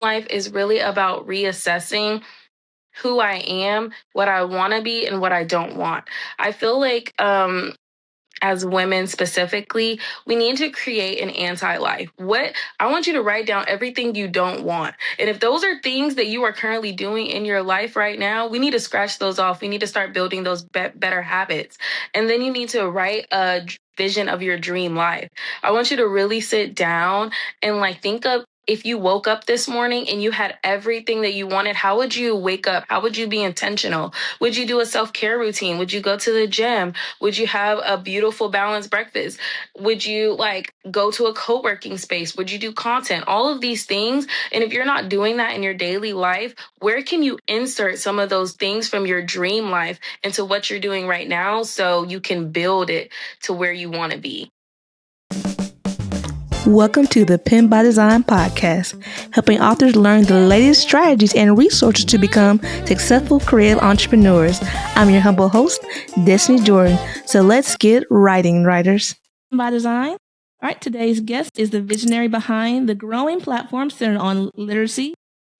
life is really about reassessing who I am, what I want to be, and what I don't want. I feel like as women specifically, we need to create an anti-life. What I want you to write down everything you don't want. And if those are things that you are currently doing in your life right now, we need to scratch those off. We need to start building those better habits. And then you need to write a vision of your dream life. I want you to really sit down and think of if you woke up this morning and you had everything that you wanted, how would you wake up? How would you be intentional? Would you do a self-care routine? Would you go to the gym? Would you have a beautiful balanced breakfast? Would you go to a co-working space? Would you do content? All of these things. And if you're not doing that in your daily life, where can you insert some of those things from your dream life into what you're doing right now so you can build it to where you want to be? Welcome to the Pen by Design podcast, helping authors learn the latest strategies and resources to become successful creative entrepreneurs. I'm your humble host, Destiny Jordan. So let's get writing, writers. Pen by Design. All right, today's guest is the visionary behind the growing platform centered on literacy,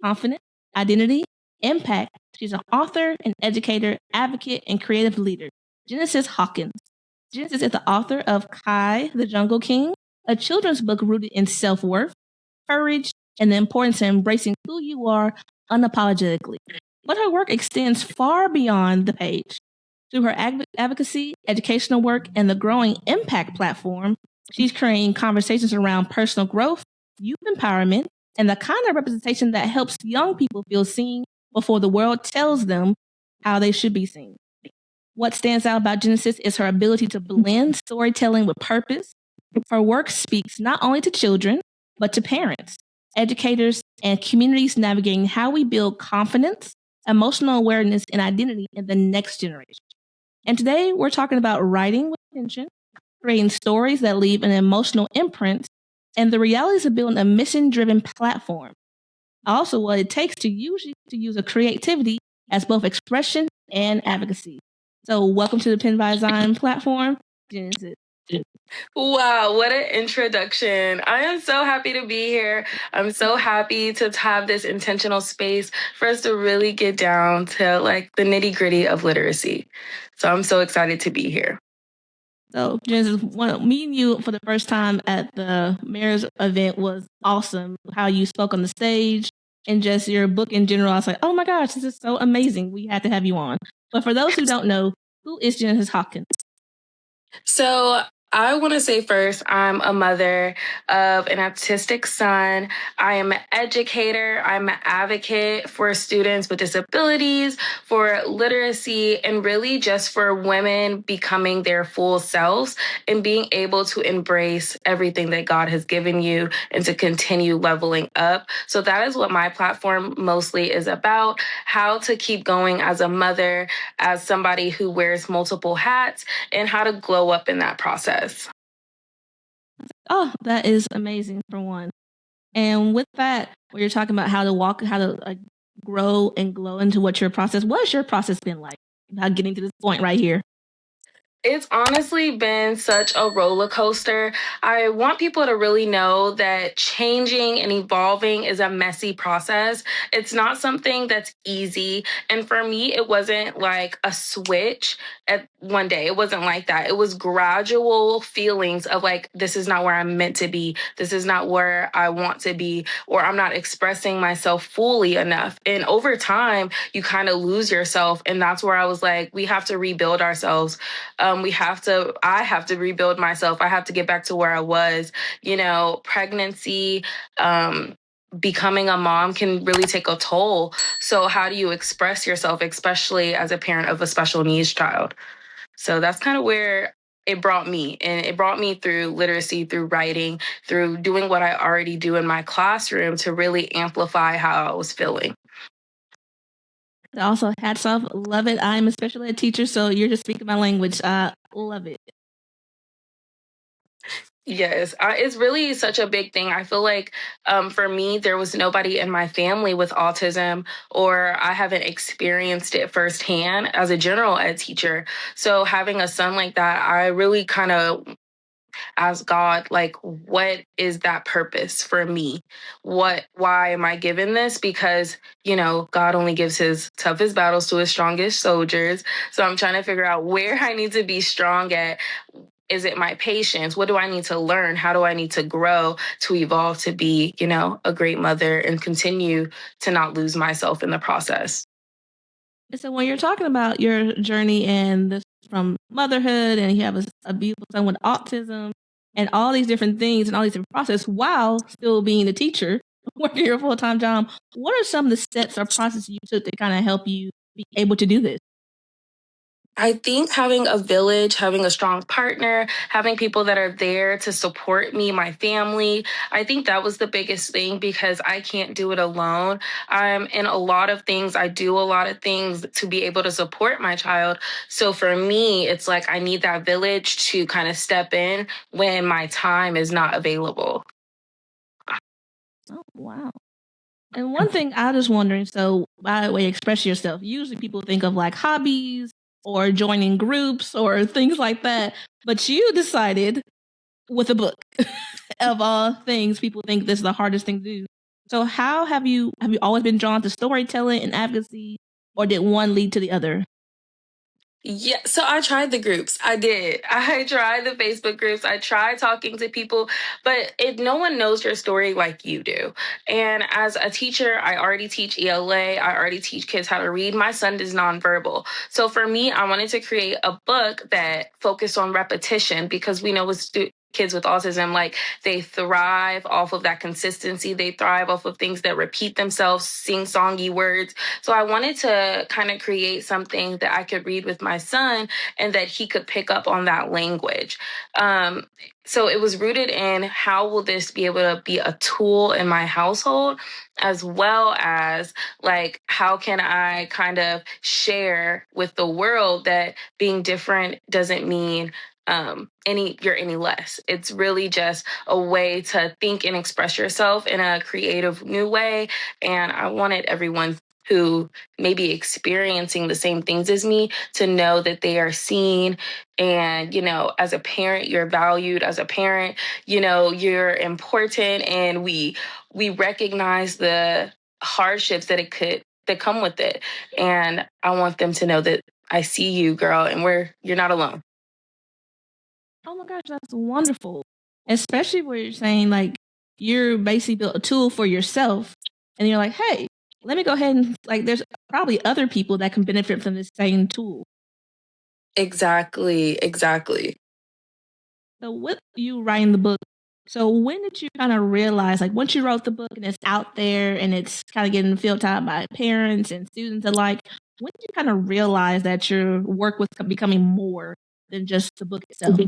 confidence, identity, impact. She's an author, an educator, advocate, and creative leader. Jynesis Hawkins. Jynesis is the author of Kai, the Jungle King, a children's book rooted in self-worth, courage, and the importance of embracing who you are unapologetically. But her work extends far beyond the page. Through her advocacy, educational work, and the growing impact platform, she's creating conversations around personal growth, youth empowerment, and the kind of representation that helps young people feel seen before the world tells them how they should be seen. What stands out about Jynesis is her ability to blend storytelling with purpose. Her work speaks not only to children, but to parents, educators, and communities navigating how we build confidence, emotional awareness, and identity in the next generation. And today we're talking about writing with intention, creating stories that leave an emotional imprint, and the realities of building a mission-driven platform. Also, what it takes to use a creativity as both expression and advocacy. So welcome to the Pen by Design platform, Jynesis. Wow, what an introduction. I am so happy to be here. I'm so happy to have this intentional space for us to really get down to the nitty-gritty of literacy. So I'm so excited to be here. So, Jynesis, meeting you for the first time at the mayor's event was awesome. How you spoke on the stage and just your book in general. I was like, oh my gosh, this is so amazing. We had to have you on. But for those who don't know, who is Jynesis Hawkins? So I want to say first, I'm a mother of an autistic son. I am an educator. I'm an advocate for students with disabilities, for literacy, and really just for women becoming their full selves and being able to embrace everything that God has given you and to continue leveling up. So that is what my platform mostly is about, how to keep going as a mother, as somebody who wears multiple hats, and how to glow up in that process. Oh, that is amazing for one. And with that, where you're talking about how to grow and glow into what your process, what has your process been like about getting to this point right here? It's honestly been such a roller coaster. I want people to really know that changing and evolving is a messy process. It's not something that's easy. And for me, it wasn't like a switch at one day. It wasn't like that. It was gradual feelings of this is not where I'm meant to be. This is not where I want to be, or I'm not expressing myself fully enough. And over time, you kind of lose yourself. And that's where I was like, we have to rebuild ourselves. I have to rebuild myself. I have to get back to where I was. Pregnancy, becoming a mom can really take a toll. So how do you express yourself, especially as a parent of a special needs child? So that's kind of where it brought me. And it brought me through literacy, through writing, through doing what I already do in my classroom to really amplify how I was feeling. Also, hats off. Love it. I'm a special ed teacher, so you're just speaking my language. Love it. Yes, it's really such a big thing. I feel like for me, there was nobody in my family with autism, or I haven't experienced it firsthand as a general ed teacher. So having a son like that, I really kind of ask God, like, what is that purpose for me? Why am I given this? Because, God only gives his toughest battles to his strongest soldiers. So I'm trying to figure out where I need to be strong at. Is it my patience? What do I need to learn? How do I need to grow to evolve to be, a great mother and continue to not lose myself in the process? So when you're talking about your journey and this from motherhood, and you have a beautiful son with autism, and all these different things and all these different processes while still being a teacher, working your full time job, what are some of the steps or processes you took to kind of help you be able to do this? I think having a village, having a strong partner, having people that are there to support me, my family, I think that was the biggest thing because I can't do it alone. I'm in a lot of things. I do a lot of things to be able to support my child. So for me, it's like I need that village to kind of step in when my time is not available. Oh, wow. And one thing I was wondering, so by the way, express yourself. Usually people think of like hobbies or joining groups or things like that. But you decided with a book of all things, people think this is the hardest thing to do. So how have you always been drawn to storytelling and advocacy, or did one lead to the other? Yeah, so I tried the groups. I did. I tried the Facebook groups. I tried talking to people, but no one knows your story like you do. And as a teacher, I already teach ELA. I already teach kids how to read. My son is nonverbal. So for me, I wanted to create a book that focused on repetition because we know with kids with autism, like they thrive off of that consistency. They thrive off of things that repeat themselves, sing-songy words. So I wanted to kind of create something that I could read with my son and that he could pick up on that language. So it was rooted in how will this be able to be a tool in my household, as well as like how can I kind of share with the world that being different doesn't mean you're any less. It's really just a way to think and express yourself in a creative new way. And I wanted everyone who may be experiencing the same things as me to know that they are seen. And, as a parent, you're valued. As a parent, you're important. And we recognize the hardships that come with it. And I want them to know that I see you, girl, and you're not alone. Oh my gosh, that's wonderful. Especially where you're saying like you're basically built a tool for yourself and you're like, hey, let me go ahead and like there's probably other people that can benefit from this same tool. Exactly, exactly. So with you writing the book, so when did you kind of realize, like once you wrote the book and it's out there and it's kind of getting filled out by parents and students alike, when did you kind of realize that your work was becoming more than just the book itself?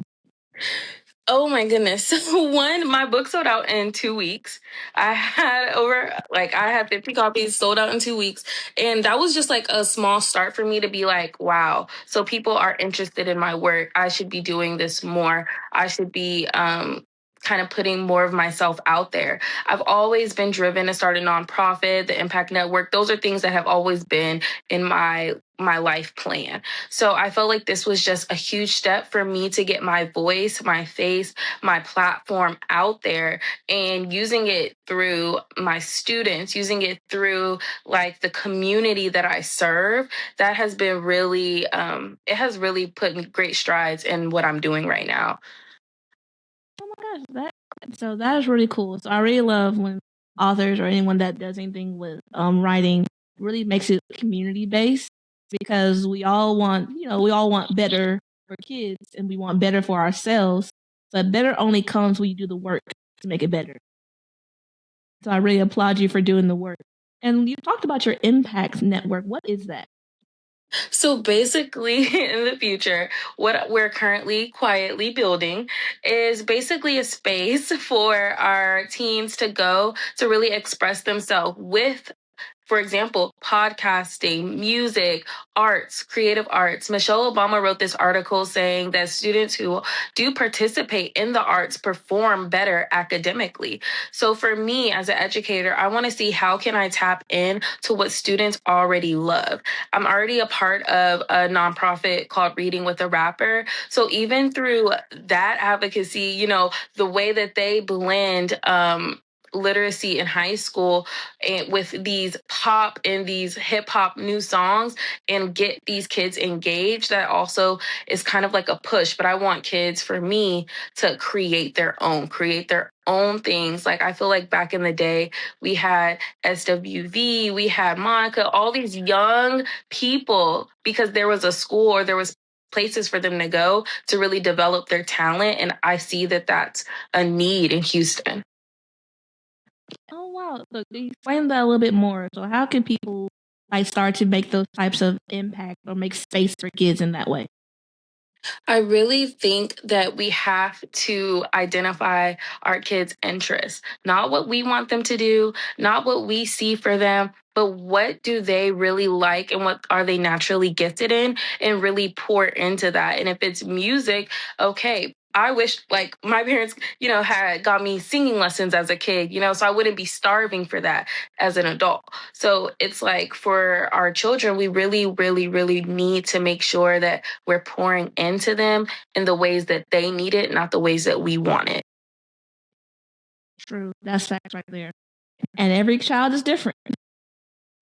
Oh my goodness. So my book sold out in 2 weeks. I had 50 copies sold out in 2 weeks. And that was just like a small start for me to be like, wow, so people are interested in my work. I should be doing this more. I should be, kind of putting more of myself out there. I've always been driven to start a nonprofit, the Impact Network. Those are things that have always been in my life plan. So I felt like this was just a huge step for me to get my voice, my face, my platform out there and using it through my students, using it through like the community that I serve. That has been really, it has really put me great strides in what I'm doing right now. Oh my gosh, that is really cool. So I really love when authors or anyone that does anything with writing really makes it community based because we all want better for kids and we want better for ourselves. But better only comes when you do the work to make it better. So I really applaud you for doing the work. And you talked about your impact network. What is that? So basically, in the future, what we're currently quietly building is basically a space for our teens to go to really express themselves with for example, podcasting, music, arts, creative arts. Michelle Obama wrote this article saying that students who do participate in the arts perform better academically. So for me as an educator, I want to see how can I tap in to what students already love. I'm already a part of a nonprofit called Reading with a Rapper. So even through that advocacy, the way that they blend literacy in high school and with these pop and these hip hop new songs and get these kids engaged, that also is kind of like a push. But I want kids, for me, to create their own things. Like, I feel like back in the day, we had SWV, we had Monica, all these young people, because there was a school or there was places for them to go to really develop their talent. And I see that that's a need in Houston. Oh, wow. So explain that a little bit more. So how can people start to make those types of impact or make space for kids in that way? I really think that we have to identify our kids' interests, not what we want them to do, not what we see for them, but what do they really like and what are they naturally gifted in, and really pour into that. And if it's music, okay. I wish like my parents, had got me singing lessons as a kid, so I wouldn't be starving for that as an adult. So it's like for our children, we really, really, really need to make sure that we're pouring into them in the ways that they need it, not the ways that we want it. True. That's facts right there. And every child is different.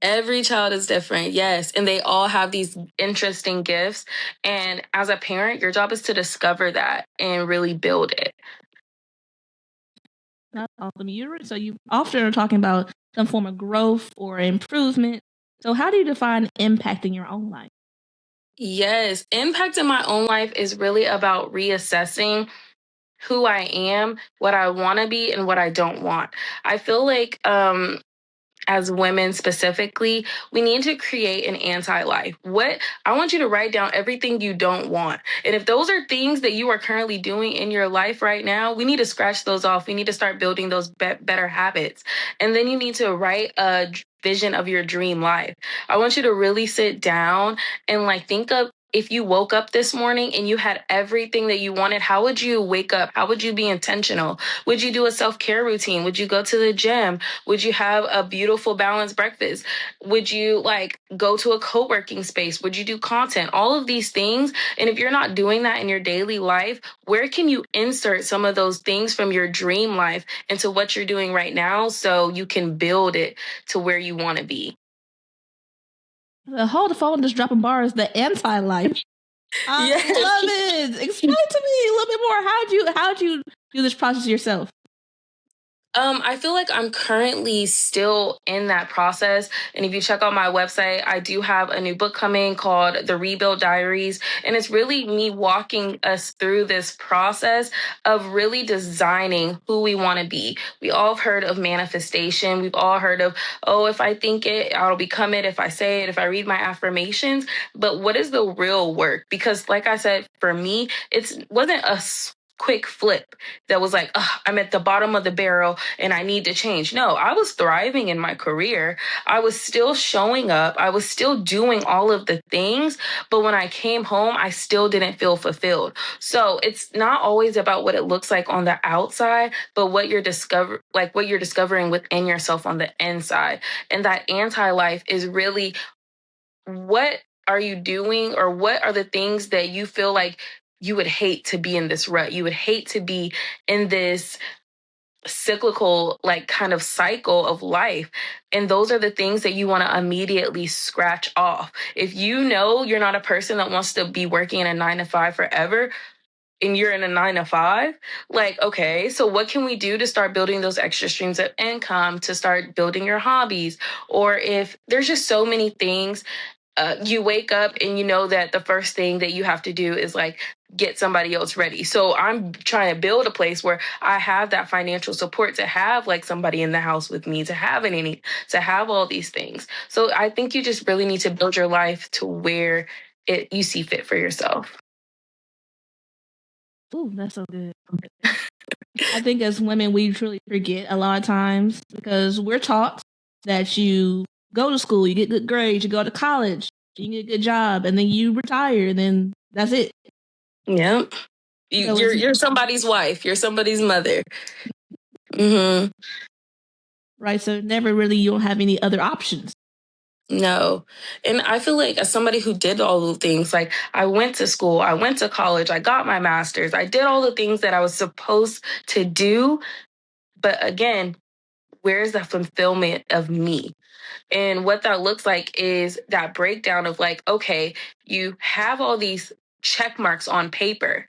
Every child is different, yes. And they all have these interesting gifts. And as a parent, your job is to discover that and really build it. That's awesome. So you often are talking about some form of growth or improvement. So how do you define impact in your own life? Yes, impact in my own life is really about reassessing who I am, what I want to be, and what I don't want. I feel like as women specifically, we need to create an anti-life. I want you to write down everything you don't want. And if those are things that you are currently doing in your life right now, we need to scratch those off. We need to start building those better habits. And then you need to write a vision of your dream life. I want you to really sit down and think of, if you woke up this morning and you had everything that you wanted, how would you wake up? How would you be intentional? Would you do a self-care routine? Would you go to the gym? Would you have a beautiful balanced breakfast? Would you go to a co-working space? Would you do content? All of these things. And if you're not doing that in your daily life, where can you insert some of those things from your dream life into what you're doing right now so you can build it to where you want to be? Hold the phone, just dropping bars, the anti-life. I love it. Explain to me a little bit more. How'd you do this process yourself? I feel like I'm currently still in that process. And if you check out my website, I do have a new book coming called The Rebuild Diaries. And it's really me walking us through this process of really designing who we want to be. We all have heard of manifestation. We've all heard of, if I think it, I'll become it. If I say it, if I read my affirmations. But what is the real work? Because like I said, for me, it wasn't a quick flip that was like, I'm at the bottom of the barrel and I need to change. No, I was thriving in my career. I was still showing up. I was still doing all of the things. But when I came home, I still didn't feel fulfilled. So it's not always about what it looks like on the outside, but what you're discovering within yourself on the inside. And that anti-life is really, what are you doing, or what are the things that you feel like you would hate to be in this rut? You would hate to be in this cyclical, kind of cycle of life. And those are the things that you want to immediately scratch off. If you know you're not a person that wants to be working in a 9-to-5 forever, and you're in a 9-to-5, okay, so what can we do to start building those extra streams of income, to start building your hobbies? Or if there's just so many things, you wake up and you know that the first thing that you have to do is get somebody else ready. So I'm trying to build a place where I have that financial support, to have somebody in the house with me, to have a nanny, to have all these things. So I think you just really need to build your life to where you see fit for yourself. Ooh, that's so good. I think as women, we truly forget a lot of times, because we're taught that you go to school, you get good grades, you go to college, you get a good job, and then you retire, and then that's it. Yep. So You're somebody's wife. You're somebody's mother. Mm-hmm. Right. So never really, you don't have any other options. No. And I feel like as somebody who did all the things, like I went to school, I went to college, I got my master's, I did all the things that I was supposed to do. But again, where's the fulfillment of me? And what that looks like is that breakdown of like, okay, you have all these check marks on paper,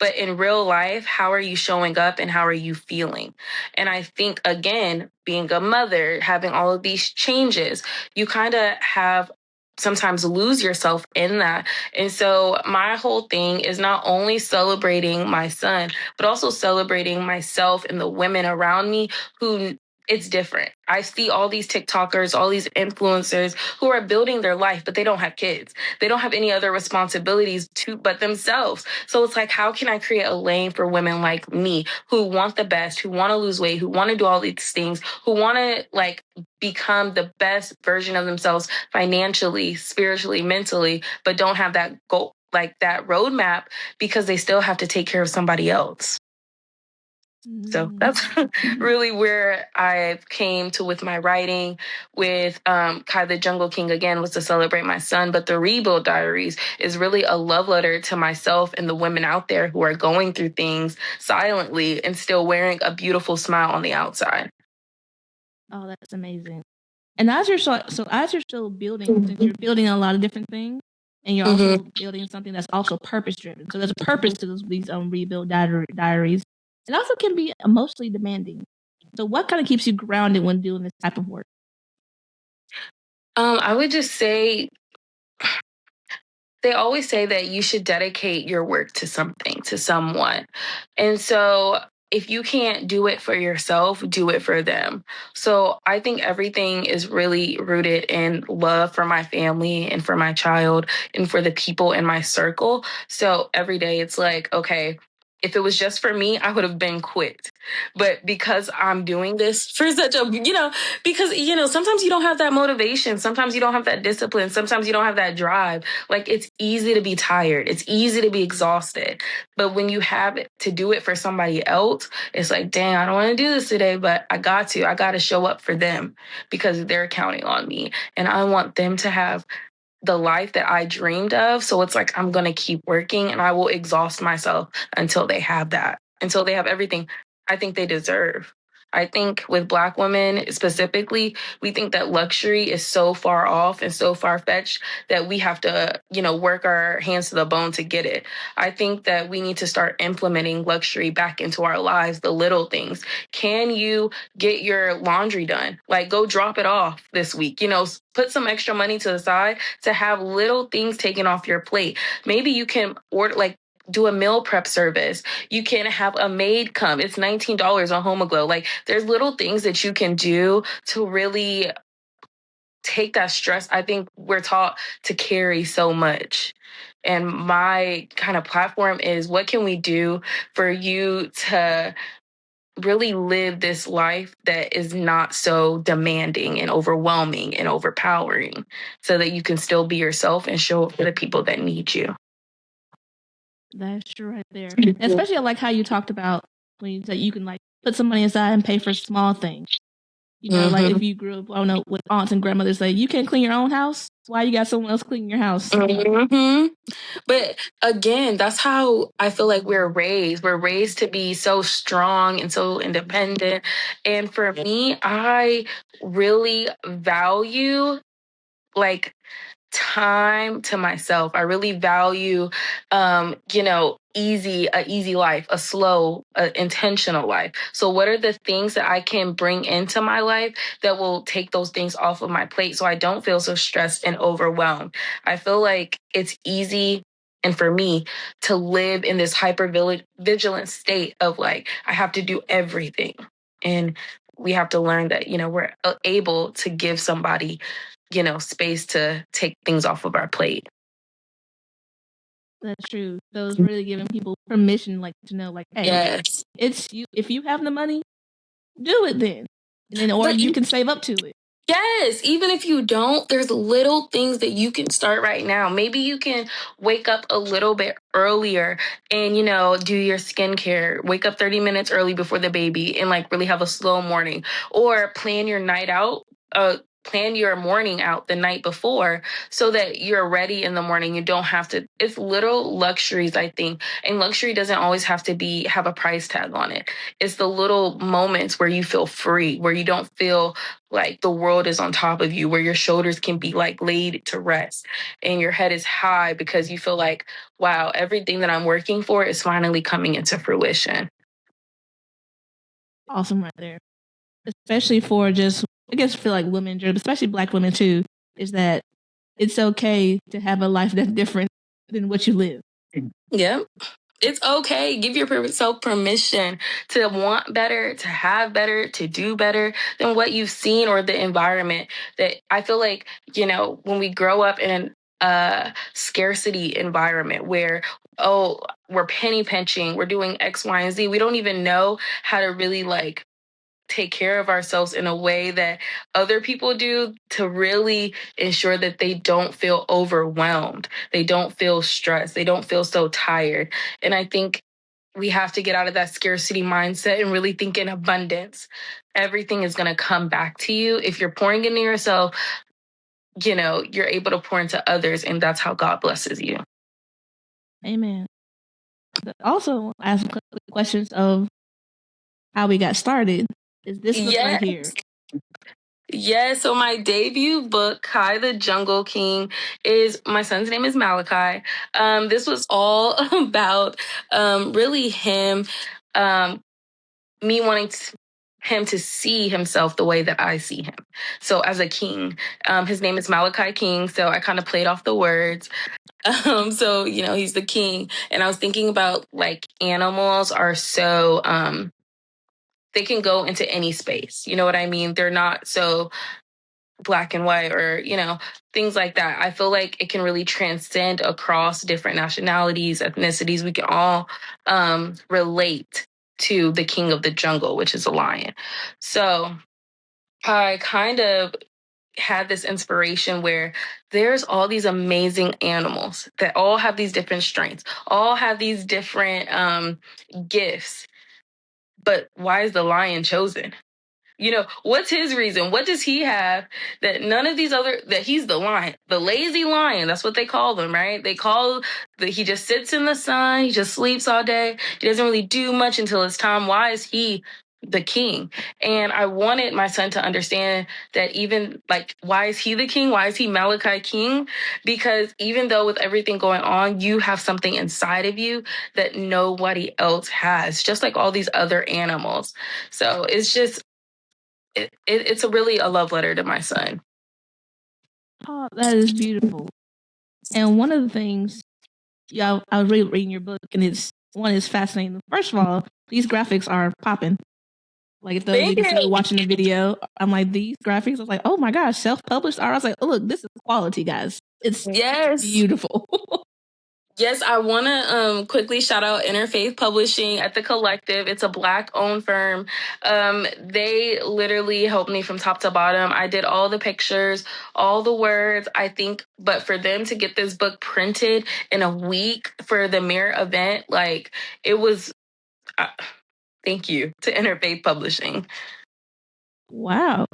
but in real life, how are you showing up and how are you feeling? And I think, again, being a mother, having all of these changes, you kind of have sometimes lose yourself in that. And so my whole thing is not only celebrating my son, but also celebrating myself and the women around me who it's different. I see all these TikTokers, all these influencers who are building their life, but they don't have kids. They don't have any other responsibilities but themselves. So it's like, how can I create a lane for women like me who want the best, who want to lose weight, who want to do all these things, who want to like become the best version of themselves financially, spiritually, mentally, but don't have that goal, like that roadmap because they still have to take care of somebody else. So that's really where I came to with my writing. With Kai the Jungle King, again, was to celebrate my son. But the Rebuild Diaries is really a love letter to myself and the women out there who are going through things silently and still wearing a beautiful smile on the outside. Oh, that's amazing. And as you're as you're still building, since you're building a lot of different things, and you're also building something that's also purpose driven. So there's a purpose to these Rebuild Diaries. It also can be emotionally demanding. So what kind of keeps you grounded when doing this type of work? I would just say they always say that you should dedicate your work to something, to someone. And so if you can't do it for yourself, do it for them. So I think everything is really rooted in love for my family and for my child and for the people in my circle. So every day it's like, okay, if it was just for me, I would have been quit. But because I'm doing this for such a, because, sometimes you don't have that motivation. Sometimes you don't have that discipline. Sometimes you don't have that drive. Like, it's easy to be tired. It's easy to be exhausted. But when you have it to do it for somebody else, it's like, dang, I don't want to do this today, but I got to show up for them because they're counting on me. And I want them to have the life that I dreamed of. So it's like, I'm going to keep working and I will exhaust myself until they have that, until they have everything I think they deserve. I think with Black women specifically, we think that luxury is so far off and so far fetched that we have to, work our hands to the bone to get it. I think that we need to start implementing luxury back into our lives, the little things. Can you get your laundry done? Like, go drop it off this week, put some extra money to the side to have little things taken off your plate. Maybe you can do a meal prep service. You can have a maid come. It's $19 on HomeAglow. Like, there's little things that you can do to really take that stress. I think we're taught to carry so much. And my kind of platform is, what can we do for you to really live this life that is not so demanding and overwhelming and overpowering, so that you can still be yourself and show up for the people that need you. That's true right there. Especially I like how you talked about when you said you can like put some money aside and pay for small things. Like if you grew up, I don't know, with aunts and grandmothers say, you can't clean your own house. Why you got someone else cleaning your house? But again, that's how I feel like we're raised. We're raised to be so strong and so independent. And for me, I really value like time to myself. I really value, easy life, a slow, intentional life. So what are the things that I can bring into my life that will take those things off of my plate so I don't feel so stressed and overwhelmed? I feel like it's easy, and for me, to live in this hyper vigilant state of like, I have to do everything. And we have to learn that, we're able to give somebody space to take things off of our plate. That's true. So it's really giving people permission, like, to know, like, hey, yes, it's you. If you have the money, do it then. And then, or you can save up to it. Yes, even if you don't, there's little things that you can start right now. Maybe you can wake up a little bit earlier and, do your skincare. Wake up 30 minutes early before the baby and like really have a slow morning, or plan your night out. Plan your morning out the night before so that you're ready in the morning. You don't have to, it's little luxuries, I think. And luxury doesn't always have to have a price tag on it. It's the little moments where you feel free, where you don't feel like the world is on top of you, where your shoulders can be like laid to rest and your head is high because you feel like, wow, everything that I'm working for is finally coming into fruition. Awesome right there. Especially for just, I guess, feel like women, especially Black women too, is that it's okay to have a life that's different than what you live. Yep. It's okay. Give yourself permission to want better, to have better, to do better than what you've seen or the environment. That I feel like, when we grow up in a scarcity environment where, oh, we're penny pinching, we're doing X, Y, and Z, we don't even know how to really like take care of ourselves in a way that other people do to really ensure that they don't feel overwhelmed. They don't feel stressed. They don't feel so tired. And I think we have to get out of that scarcity mindset and really think in abundance. Everything is going to come back to you. If you're pouring into yourself, you're able to pour into others, and that's how God blesses you. Amen. Also, ask questions of how we got started. Is this book right here? Yeah, so my debut book, Kai the Jungle King, my son's name is Malachi. This was all about really him, me wanting him to see himself the way that I see him. So as a king, his name is Malachi King. So I kind of played off the words. So, he's the king. And I was thinking about like animals are so, they can go into any space. You know what I mean? They're not so black and white or, things like that. I feel like it can really transcend across different nationalities, ethnicities. We can all relate to the king of the jungle, which is a lion. So I kind of had this inspiration where there's all these amazing animals that all have these different strengths, all have these different gifts. But why is the lion chosen? What's his reason? What does he have that none of these that he's the lion, the lazy lion? That's what they call them, right? They call that he just sits in the sun. He just sleeps all day. He doesn't really do much until it's time. Why is he the king? And I wanted my son to understand that even like, why is he the king? Why is he Malachi King? Because even though with everything going on, you have something inside of you that nobody else has, just like all these other animals. So it's just, it's really a love letter to my son. Oh, that is beautiful. And one of the things, I was reading your book, and it's fascinating. First of all, these graphics are popping. Like if those of you are watching the video, I'm like, these graphics. I was like, oh my gosh, self-published art. I was like, oh look, this is quality, guys. It's beautiful. Yes, I want to quickly shout out Interfaith Publishing at The Collective. It's a Black-owned firm. They literally helped me from top to bottom. I did all the pictures, all the words, I think. But for them to get this book printed in a week for the Mirror event, like, it was... thank you to Interfaith Publishing. Wow,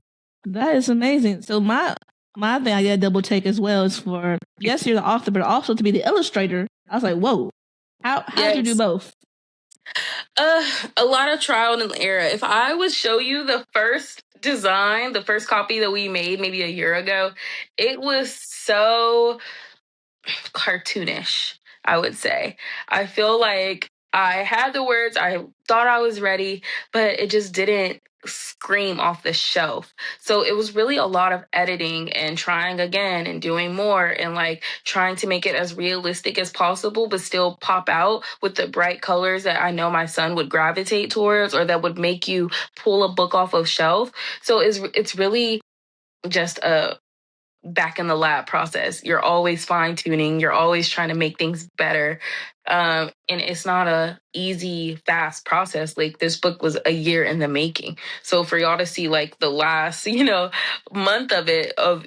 that is amazing. So my thing I got to double take as well is for, yes, you're the author, but also to be the illustrator. I was like, whoa, how did you do both? A lot of trial and error. If I would show you the first design, the first copy that we made maybe a year ago, it was so cartoonish, I would say. I feel like I had the words, I thought I was ready, but it just didn't scream off the shelf. So it was really a lot of editing and trying again and doing more and like trying to make it as realistic as possible, but still pop out with the bright colors that I know my son would gravitate towards or that would make you pull a book off of shelf. So it's really just a back in the lab process. You're always fine tuning. You're always trying to make things better. And it's not a easy, fast process. Like this book was a year in the making. So for y'all to see like the last, month of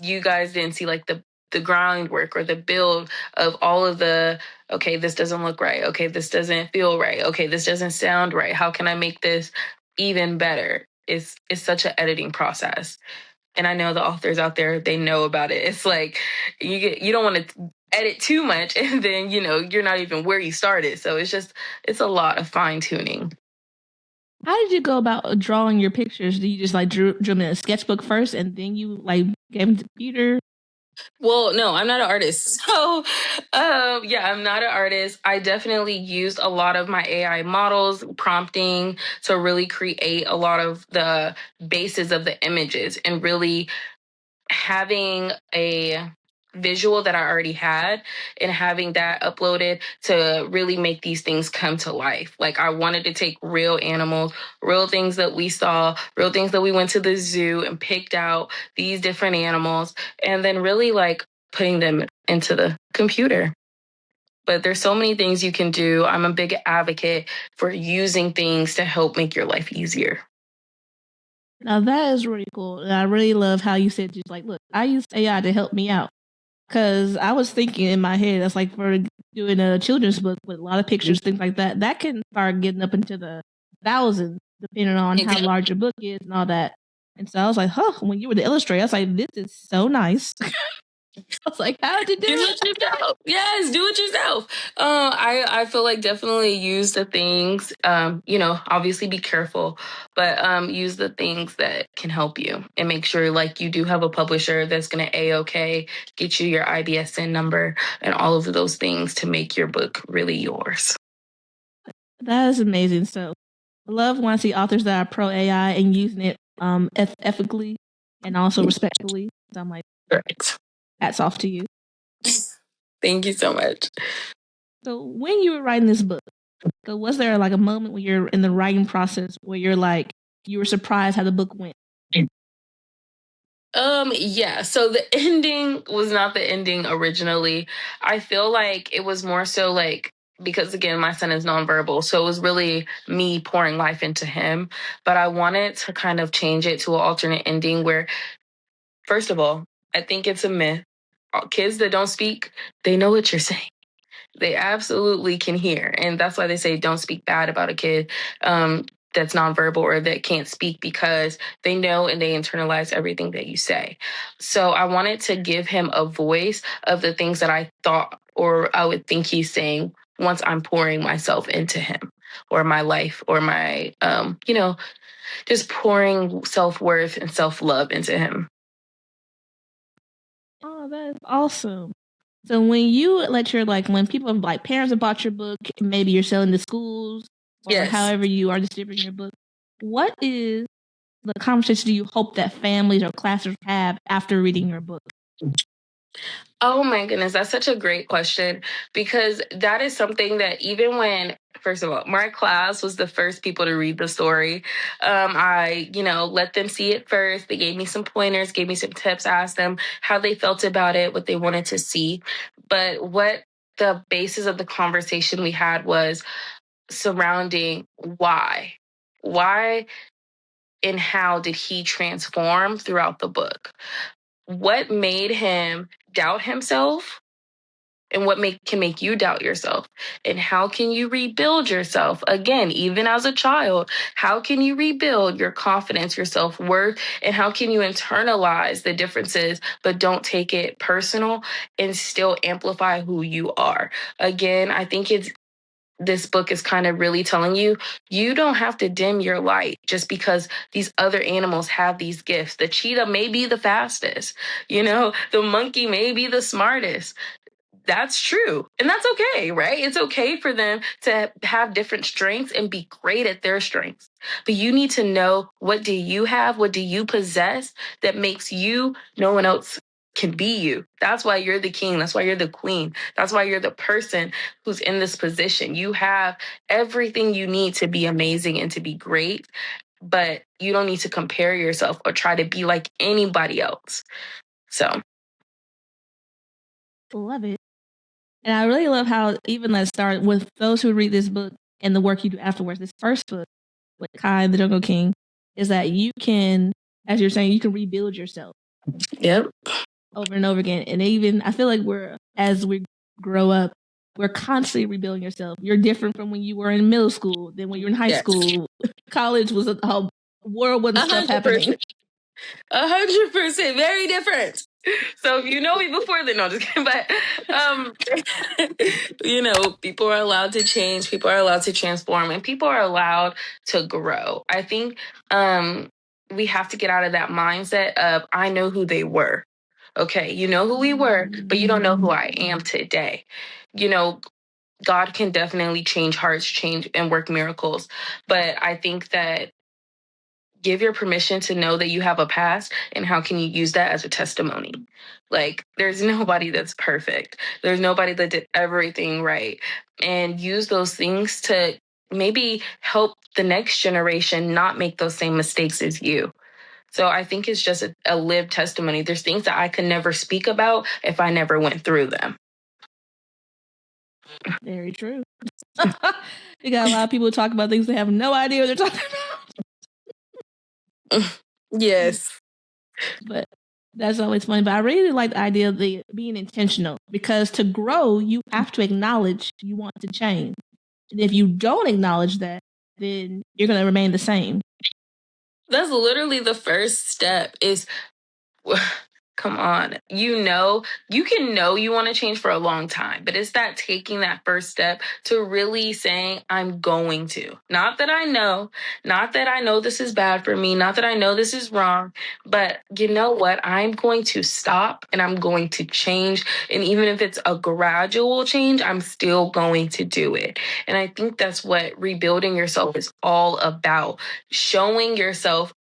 you guys didn't see like the groundwork or the build of all of the, okay, this doesn't look right. Okay, this doesn't feel right. Okay, this doesn't sound right. How can I make this even better? It's such an editing process. And I know the authors out there, they know about it. It's like you don't want to edit too much and then, you're not even where you started. So it's a lot of fine tuning. How did you go about drawing your pictures? Do you just like drew them in a sketchbook first and then you like gave them to the computer? Well, no, I'm not an artist. So, yeah, I'm not an artist. I definitely used a lot of my AI models prompting to really create a lot of the bases of the images and really having a visual that I already had and having that uploaded to really make these things come to life. Like I wanted to take real animals, real things that we saw, real things that we went to the zoo and picked out these different animals and then really like putting them into the computer. But there's so many things you can do. I'm a big advocate for using things to help make your life easier. Now that is really cool. And I really love how you said just like, look, I use AI to help me out. Cause I was thinking in my head, that's like for doing a children's book with a lot of pictures, things like that, that can start getting up into the thousands, depending on how large your book is and all that. And so I was like, when you were the illustrator, I was like, this is so nice. I was like, how did you do it? Do it yourself. Yes, do it yourself. I feel like definitely use the things, obviously be careful, but use the things that can help you and make sure like you do have a publisher that's going to A-OK, get you your IBSN number and all of those things to make your book really yours. That is amazing. So I love when I see authors that are pro AI and using it ethically and also respectfully. So I'm like, Correct. hats off to you. Thank you so much. So when you were writing this book, so was there like a moment when you're in the writing process where you're like, you were surprised how the book went? Yeah, so the ending was not the ending originally. I feel like it was more so like, because again, my son is nonverbal, so it was really me pouring life into him. But I wanted to kind of change it to an alternate ending where, first of all, I think it's a myth. Kids that don't speak, they know what you're saying. They absolutely can hear. And that's why they say don't speak bad about a kid that's nonverbal or that can't speak, because they know and they internalize everything that you say. So I wanted to give him a voice of the things that I thought or I would think he's saying once I'm pouring myself into him or my life or my, just pouring self-worth and self-love into him. Oh, that is awesome. So when you let your when people like parents have bought your book, maybe you're selling to schools or Yes. however you are distributing your book, what is the conversation do you hope that families or classrooms have after reading your book? Oh my goodness, that's such a great question, because that is something that even when, first of all, my class was the first people to read the story. I, let them see it first. They gave me some pointers, gave me some tips, asked them how they felt about it, what they wanted to see. But what the basis of the conversation we had was surrounding why. Why and how did he transform throughout the book? What made him doubt himself? And what can make you doubt yourself? And how can you rebuild yourself? Again, even as a child, how can you rebuild your confidence, your self-worth? And how can you internalize the differences, but don't take it personal and still amplify who you are? Again, I think this book is kind of really telling you, you don't have to dim your light just because these other animals have these gifts. The cheetah may be the fastest, the monkey may be the smartest. That's true. And that's okay, right? It's okay for them to have different strengths and be great at their strengths. But you need to know, what do you have? What do you possess that makes you, no one else can be you? That's why you're the king. That's why you're the queen. That's why you're the person who's in this position. You have everything you need to be amazing and to be great, but you don't need to compare yourself or try to be like anybody else. So love it. And I really love how even let's start with those who read this book and the work you do afterwards. This first book with Kai the Jungle King is that you can, as you're saying, you can rebuild yourself. Yep. Over and over again. And even I feel like as we grow up, we're constantly rebuilding yourself. You're different from when you were in middle school than when you were in high school. College was a whole world with stuff happening. 100%, very different. So if you know me before then, no, just kidding. But people are allowed to change, people are allowed to transform, and people are allowed to grow. I think we have to get out of that mindset of I know who they were. Okay, you know who we were, but you don't know who I am today. God can definitely change hearts, change and work miracles. But I think that give your permission to know that you have a past and how can you use that as a testimony. Like there's nobody that's perfect. There's nobody that did everything right. And use those things to maybe help the next generation not make those same mistakes as you. So I think it's just a lived testimony. There's things that I could never speak about if I never went through them. Very true. You got a lot of people talk about things they have no idea what they're talking about. Yes. But that's always funny. But I really like the idea of being intentional, because to grow, you have to acknowledge you want to change. And if you don't acknowledge that, then you're going to remain the same. That's literally the first step is... Come on. You can know you want to change for a long time, but it's that taking that first step to really saying, I'm going to. Not that I know this is bad for me, not that I know this is wrong, but you know what? I'm going to stop and I'm going to change. And even if it's a gradual change, I'm still going to do it. And I think that's what rebuilding yourself is all about. Showing yourself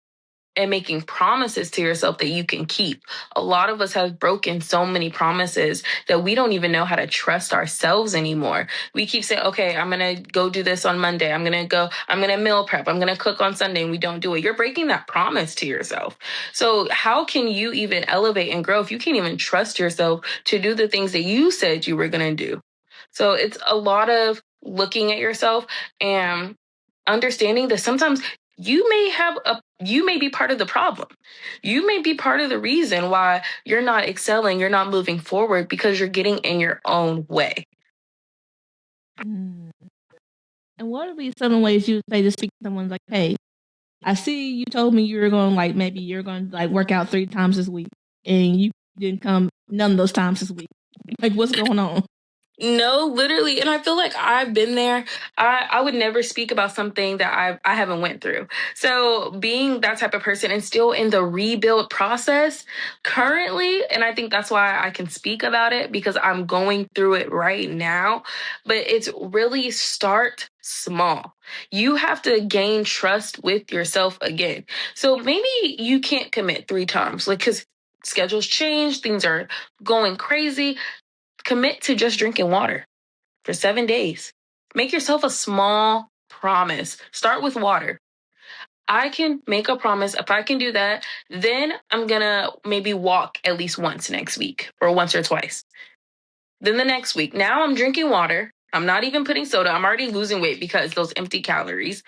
and making promises to yourself that you can keep. A lot of us have broken so many promises that we don't even know how to trust ourselves anymore. We keep saying, okay, I'm going to go do this on Monday. I'm going to meal prep. I'm going to cook on Sunday, and we don't do it. You're breaking that promise to yourself. So how can you even elevate and grow if you can't even trust yourself to do the things that you said you were going to do? So it's a lot of looking at yourself and understanding that sometimes you may be part of the problem. You may be part of the reason why you're not excelling, you're not moving forward, because you're getting in your own way. And what would be some ways you would say to speak to someone like, hey, I see you told me you were going to work out 3 times this week, and you didn't come none of those times this week. Like, what's going on? No, literally. And I feel like I've been there. I would never speak about something that I haven't went through. So being that type of person and still in the rebuild process currently, and I think that's why I can speak about it, because I'm going through it right now. But it's really start small. You have to gain trust with yourself again. So maybe you can't commit 3 times, because schedules change, things are going crazy. Commit to just drinking water for 7 days. Make yourself a small promise. Start with water. I can make a promise. If I can do that, then I'm going to maybe walk at least once next week, or once or twice. Then the next week, now I'm drinking water. I'm not even putting soda. I'm already losing weight because those empty calories.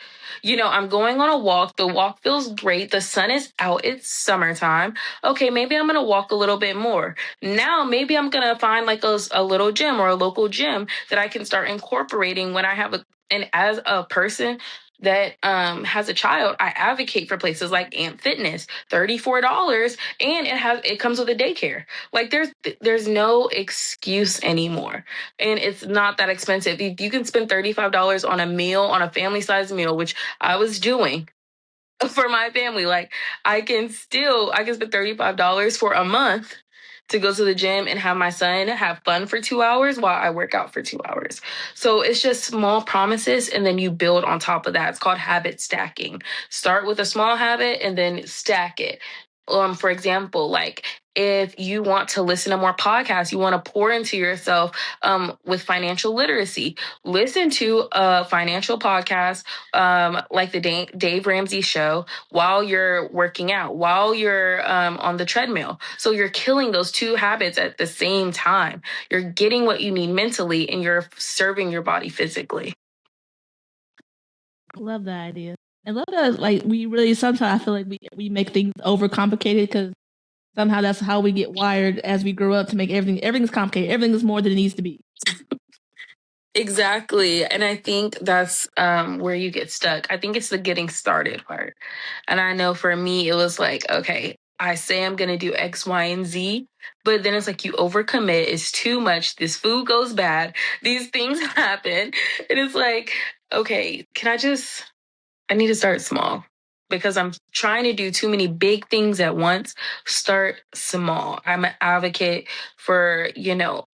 I'm going on a walk. The walk feels great. The sun is out. It's summertime. Okay, maybe I'm going to walk a little bit more. Now, maybe I'm going to find like a little gym or a local gym that I can start incorporating when I have and as a person that has a child, I advocate for places like Amp Fitness, $34, and it comes with a daycare. Like there's no excuse anymore, and it's not that expensive. You can spend $35 on a meal, on a family-sized meal, which I was doing for my family. Like I can spend $35 for a month to go to the gym and have my son have fun for 2 hours while I work out for 2 hours. So it's just small promises, and then you build on top of that. It's called habit stacking. Start with a small habit and then stack it. For example, like If you want to listen to more podcasts, you want to pour into yourself with financial literacy, listen to a financial podcast like the Dave Ramsey show while you're working out, while you're on the treadmill. So you're killing those two habits at the same time. You're getting what you need mentally and you're serving your body physically. Love that idea. And love that, like, we really, sometimes I feel like we make things overcomplicated because somehow that's how we get wired as we grow up to make everything's complicated. Everything is more than it needs to be. Exactly. And I think that's where you get stuck. I think it's the getting started part. And I know for me, it was like, okay, I say I'm going to do X, Y, and Z, but then it's like you overcommit. It's too much. This food goes bad. These things happen. And it's like, okay, I need to start small because I'm trying to do too many big things at once. Start small. I'm an advocate for,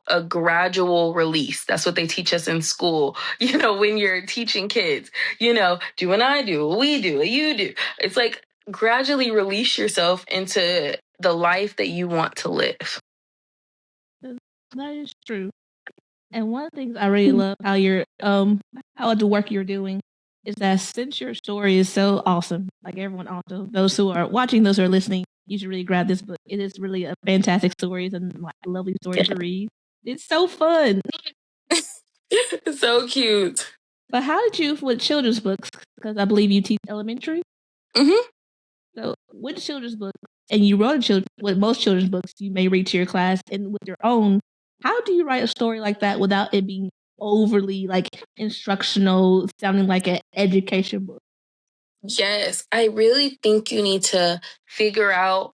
a gradual release. That's what they teach us in school. When you're teaching kids, do what I do, what we do, what you do. It's like gradually release yourself into the life that you want to live. That is true. And one of the things I really love how how the work you're doing is that since your story is so awesome, like everyone also, those who are watching, those who are listening, you should really grab this book. It is really a fantastic stories and like lovely story to read. It's so fun. So cute. But how did you with children's books? Because I believe you teach elementary. Mm-hmm. So with children's books, and you wrote with most children's books you may read to your class, and with your own, how do you write a story like that without it being overly like instructional, sounding like an education book? Yes, I really think you need to figure out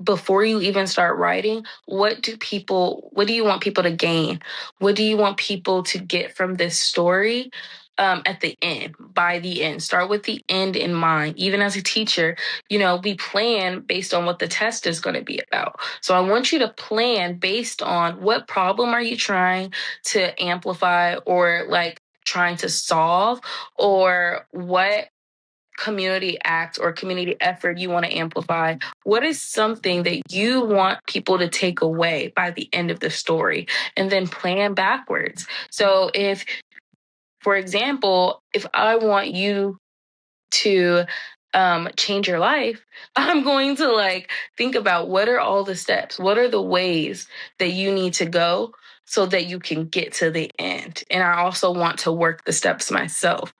before you even start writing, what do you want people to gain? What do you want people to get from this story at the end, by the end? Start with the end in mind. Even as a teacher, we plan based on what the test is going to be about. So I want you to plan based on what problem are you trying to amplify or like trying to solve, or what community act or community effort you want to amplify. What is something that you want people to take away by the end of the story? And then plan backwards. So if, for example, if I want you to change your life, I'm going to think about what are all the steps? What are the ways that you need to go so that you can get to the end? And I also want to work the steps myself.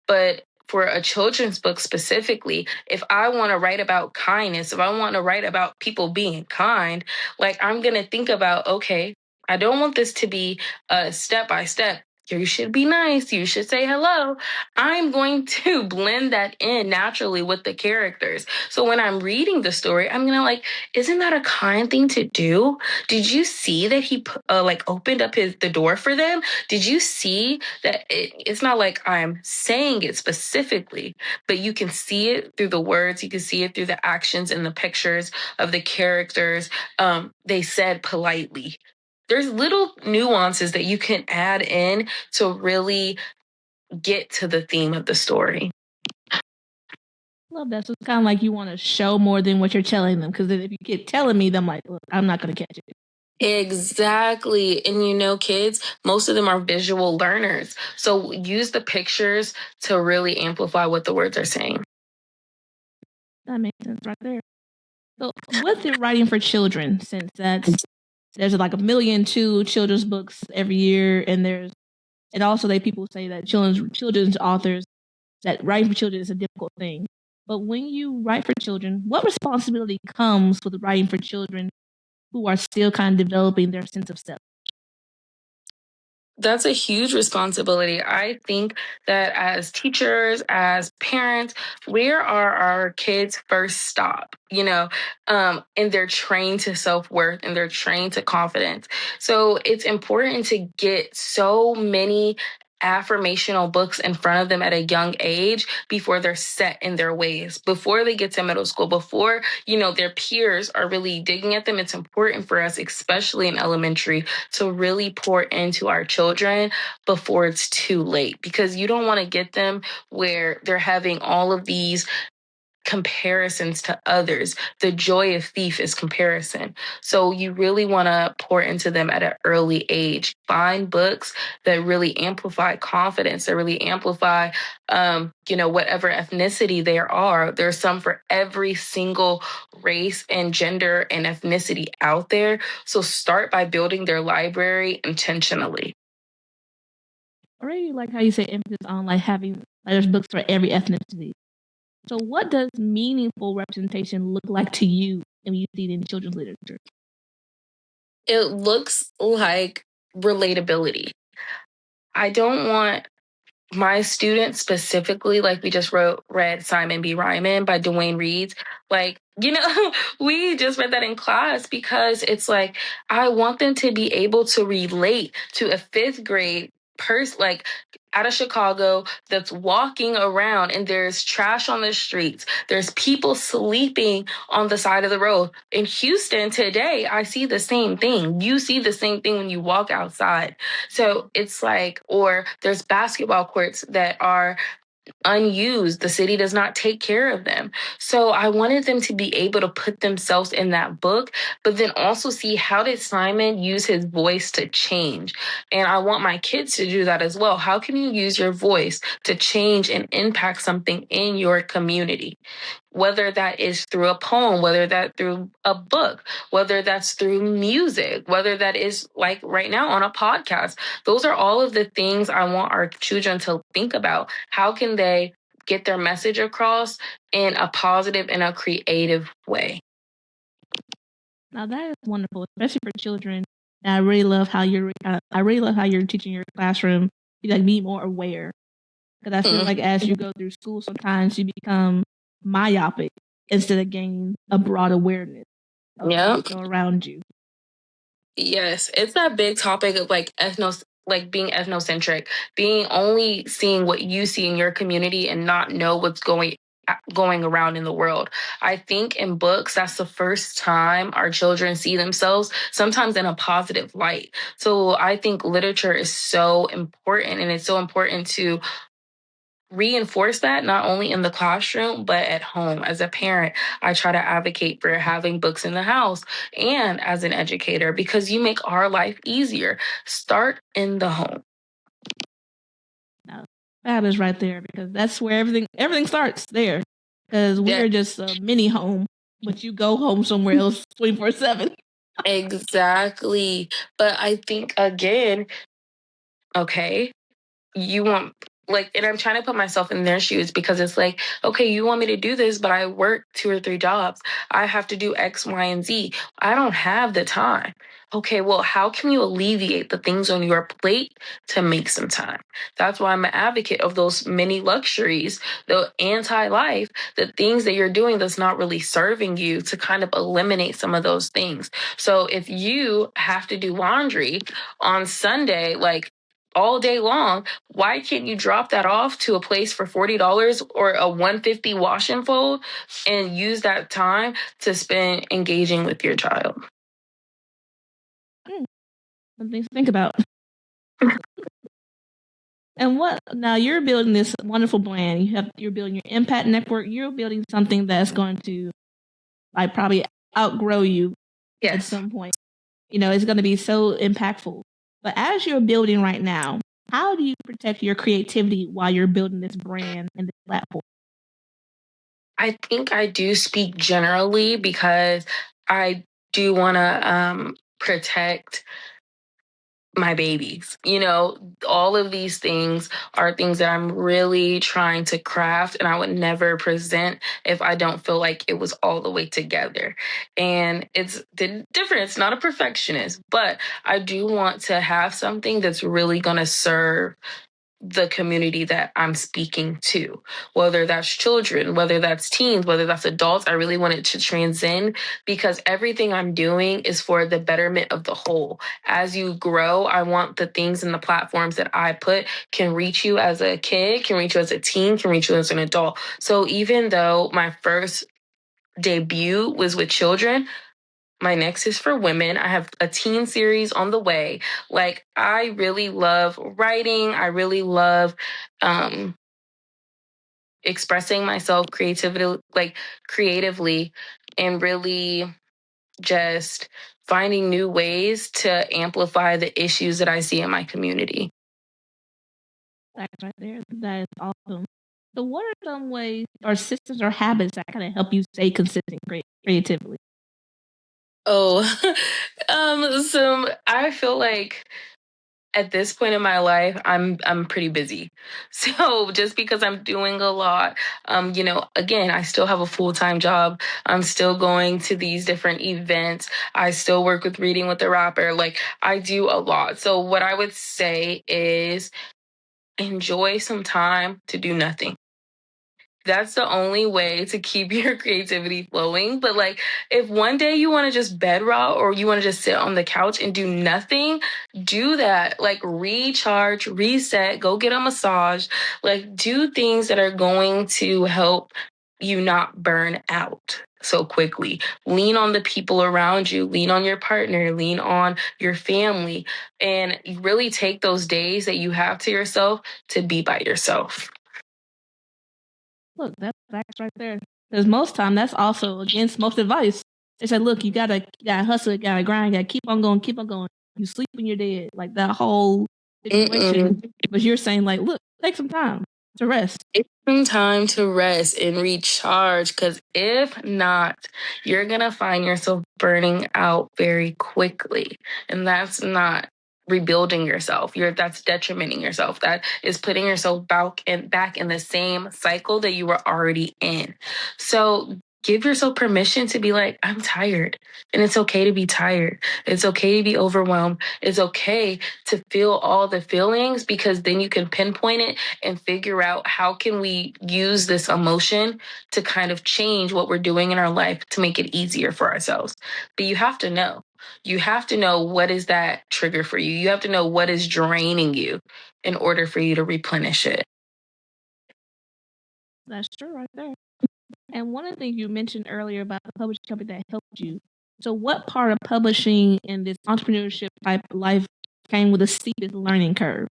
But for a children's book specifically, if I want to write about kindness, if I want to write about people being kind, I'm going to think about, okay, I don't want this to be a step by step. You should be nice. You should say hello. I'm going to blend that in naturally with the characters. So when I'm reading the story, I'm going to isn't that a kind thing to do? Did you see that he opened up the door for them? Did you see that it's not like I'm saying it specifically, but you can see it through the words. You can see it through the actions and the pictures of the characters. They said politely. There's little nuances that you can add in to really get to the theme of the story. Love that. So it's kind of like you want to show more than what you're telling them. Because if you keep telling me, then I'm like, look, I'm not going to catch it. Exactly. And kids, most of them are visual learners. So use the pictures to really amplify what the words are saying. That makes sense right there. So what's it writing for children, since there's like 1.2 million children's books every year, and also people say that children's authors, that writing for children is a difficult thing. But when you write for children, what responsibility comes with writing for children who are still kind of developing their sense of self? That's a huge responsibility. I think that as teachers, as parents, where are our kids' first stop? And they're trained to self-worth and they're trained to confidence. So it's important to get so many affirmational books in front of them at a young age before they're set in their ways, before they get to middle school, before, their peers are really digging at them. It's important for us, especially in elementary, to really pour into our children before it's too late, because you don't want to get them where they're having all of these comparisons to others. The joy of thief is comparison. So you really want to pour into them at an early age. Find books that really amplify confidence, that really amplify, whatever ethnicity there are. There's some for every single race and gender and ethnicity out there. So start by building their library intentionally. I really like how you say emphasis on like having there's books for every ethnicity. So what does meaningful representation look like to you when you see it in children's literature? It looks like relatability. I don't want my students specifically, like we just read Simon B. Ryman by Dwayne Reed. We just read that in class because it's like, I want them to be able to relate to a fifth grade person, like out of Chicago, that's walking around and there's trash on the streets. There's people sleeping on the side of the road. In Houston today, I see the same thing. You see the same thing when you walk outside. So it's like, or there's basketball courts that are unused. The city does not take care of them. So I wanted them to be able to put themselves in that book, but then also see, how did Simon use his voice to change? And I want my kids to do that as well. How can you use your voice to change and impact something in your community? Whether that is through a poem, whether that through a book, whether that's through music, whether that is like right now on a podcast. Those are all of the things I want our children to think about. How can they get their message across in a positive and a creative way? Now that is wonderful, especially for children. And I really love how you're teaching your classroom to like be more aware. Because I feel like as you go through school, sometimes you become myopic instead of gaining a broad awareness of what's around you. Yes, it's that big topic of like being ethnocentric, being only seeing what you see in your community and not know what's going around in the world. I think in books, that's the first time our children see themselves, sometimes in a positive light. So I think literature is so important, and it's so important to reinforce that not only in the classroom, but at home. As a parent, I try to advocate for having books in the house, and as an educator, because you make our life easier. Start in the home. Now, that is right there, because that's where everything starts there. Because we are just a mini home, but you go home somewhere else 24/7. Exactly. But I think, again, okay, you want, like, and I'm trying to put myself in their shoes, because it's like, okay, you want me to do this, but I work 2 or 3 jobs. I have to do X, Y, and Z. I don't have the time. Okay, well, how can you alleviate the things on your plate to make some time? That's why I'm an advocate of those many luxuries, the anti-life, the things that you're doing that's not really serving you, to kind of eliminate some of those things. So if you have to do laundry on Sunday, like, all day long, why can't you drop that off to a place for $40 or a $150 wash and fold, and use that time to spend engaging with your child? Something to think about. And now you're building this wonderful brand. You're building your impact network. You're building something that's going to like probably outgrow you at some point. It's going to be so impactful. But as you're building right now, how do you protect your creativity while you're building this brand and this platform? I think I do speak generally, because I do want to protect my babies. All of these things are things that I'm really trying to craft, and I would never present if I don't feel like it was all the way together. And it's different. It's not a perfectionist, but I do want to have something that's really going to serve the community that I'm speaking to, whether that's children, whether that's teens, whether that's adults. I really want it to transcend, because everything I'm doing is for the betterment of the whole. As you grow, I want the things and the platforms that I put can reach you as a kid, can reach you as a teen, can reach you as an adult. So even though my first debut was with children, my next is for women. I have a teen series on the way. Like, I really love writing. I really love expressing myself creatively, and really just finding new ways to amplify the issues that I see in my community. That's right there. That is awesome. So, what are some ways or systems or habits that kind of help you stay consistent creatively? Oh, so I feel like at this point in my life, I'm pretty busy. So just because I'm doing a lot, again, I still have a full-time job. I'm still going to these different events. I still work with Reading with the Rapper. Like, I do a lot. So what I would say is enjoy some time to do nothing. That's the only way to keep your creativity flowing. But like, if one day you want to just bed rot or you want to just sit on the couch and do nothing, do that. Like, recharge, reset, go get a massage, like, do things that are going to help you not burn out so quickly. Lean on the people around you, lean on your partner, lean on your family, and really take those days that you have to yourself to be by yourself. Look, that's facts right there. Because most time that's also against most advice. They say, look, you gotta hustle, you gotta grind, you gotta keep on going, keep on going. You sleep when you're dead. Like that whole situation. Mm-mm. But you're saying, like, look, take some time to rest. It's some time to rest and recharge, because if not, you're going to find yourself burning out very quickly. And that's not rebuilding yourself. That's detrimenting yourself. That is putting yourself back in the same cycle that you were already in. So give yourself permission to be like, I'm tired. And it's okay to be tired. It's okay to be overwhelmed. It's okay to feel all the feelings, because then you can pinpoint it and figure out how can we use this emotion to kind of change what we're doing in our life to make it easier for ourselves. But you have to know. You have to know what is that trigger for you. You have to know what is draining you in order for you to replenish it. That's true right there. And one of the things you mentioned earlier about the publishing company that helped you. So, what part of publishing and this entrepreneurship type of life came with a steepest learning curve?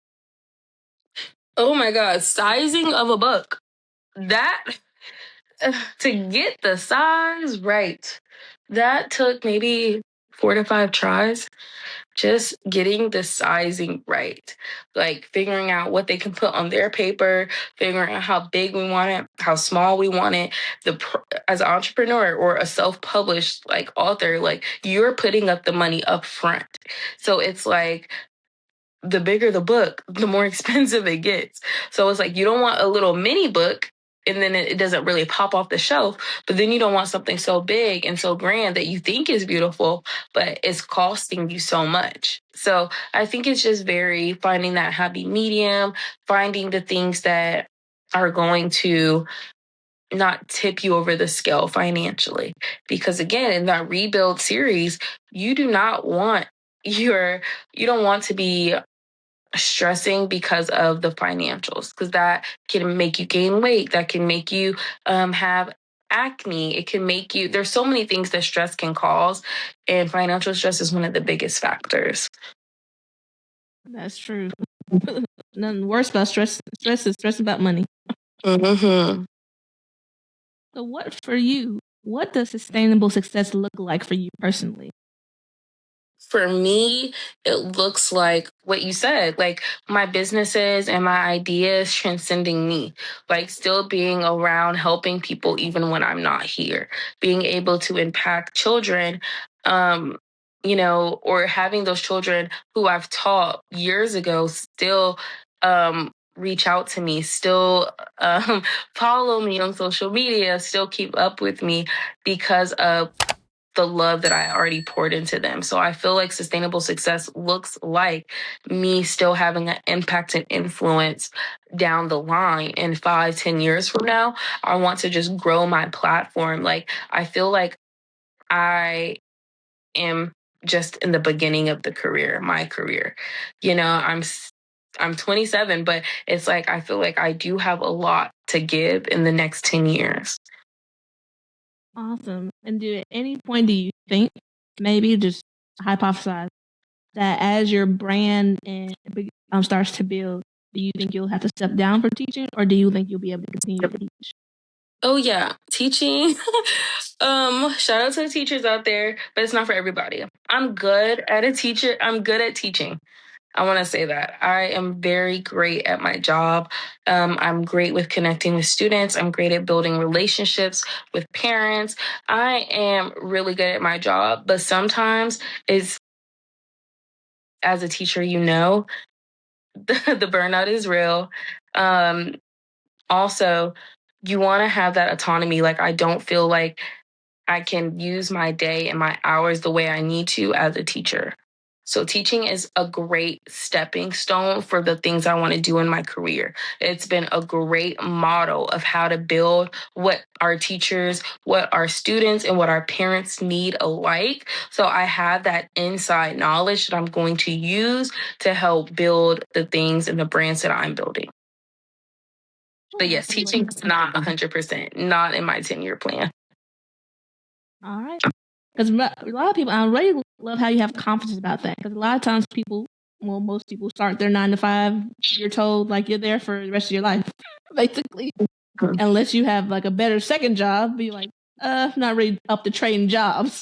Oh my God, sizing of a book. That, to get the size right, that took maybe 4 to 5 tries. Just getting the sizing right, like figuring out what they can put on their paper, figuring out how big we want it, how small we want it. As an entrepreneur or a self-published like author, like, you're putting up the money up front. So it's like, the bigger the book, the more expensive it gets. So it's like, you don't want a little mini book and then it doesn't really pop off the shelf. But then you don't want something so big and so grand that you think is beautiful, but it's costing you so much. So I think it's just very finding that happy medium, finding the things that are going to not tip you over the scale financially. Because again, in that rebuild series, you do not want you don't want to be stressing because of the financials, because that can make you gain weight, that can make you have acne, it can make you, there's so many things that stress can cause, and financial stress is one of the biggest factors. That's true. Nothing worse about stress. Stress is stress about money. Mm-hmm. So, what for you? What does sustainable success look like for you personally? For me, it looks like what you said, like my businesses and my ideas transcending me, like still being around, helping people even when I'm not here, being able to impact children, or having those children who I've taught years ago still reach out to me, still follow me on social media, still keep up with me because of the love that I already poured into them. So I feel like sustainable success looks like me still having an impact and influence down the line. In 5, 10 years from now, I want to just grow my platform. Like, I feel like I am just in the beginning of my career. I'm 27, but it's like, I feel like I do have a lot to give in the next 10 years. Awesome. And at any point do you think, maybe just hypothesize, that as your brand and starts to build, Do you think you'll have to step down for teaching, or do you think you'll be able to continue to teach? Oh yeah, teaching. Shout out to the teachers out there, but it's not for everybody. I'm good at teaching. I want to say that. I am very great at my job. I'm great with connecting with students. I'm great at building relationships with parents. I am really good at my job, but sometimes it's, as a teacher, the burnout is real. Also, you want to have that autonomy. Like, I don't feel like I can use my day and my hours the way I need to as a teacher. So teaching is a great stepping stone for the things I want to do in my career. It's been a great model of how to build what our teachers, what our students, and what our parents need alike. So I have that inside knowledge that I'm going to use to help build the things and the brands that I'm building. But yes, teaching is not 100%, not in my 10-year plan. All right. Because a lot of people, I really love how you have confidence about that. Because a lot of times most people start their 9 to 5. You're told like you're there for the rest of your life, basically. Unless you have like a better second job, be like, not really up to train jobs.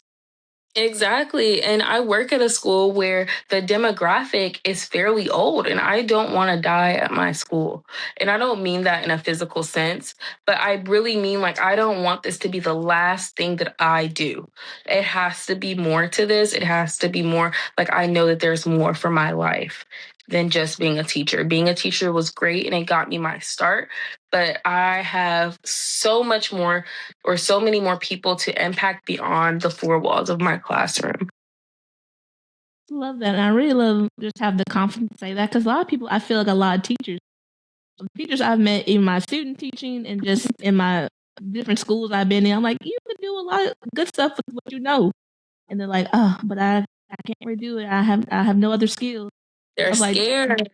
Exactly. And I work at a school where the demographic is fairly old, and I don't want to die at my school. And I don't mean that in a physical sense, but I really mean like I don't want this to be the last thing that I do. It has to be more to this. It has to be more like I know that there's more for my life than just being a teacher. Being a teacher was great and it got me my start, but I have so much more or so many more people to impact beyond the four walls of my classroom. Love that. And I really love just have the confidence to say that, because a lot of people, I feel like a lot of teachers I've met in my student teaching and just in my different schools I've been in, I'm like, you can do a lot of good stuff with what you know. And they're like, oh, but I can't really do it. I have no other skills. They're scared.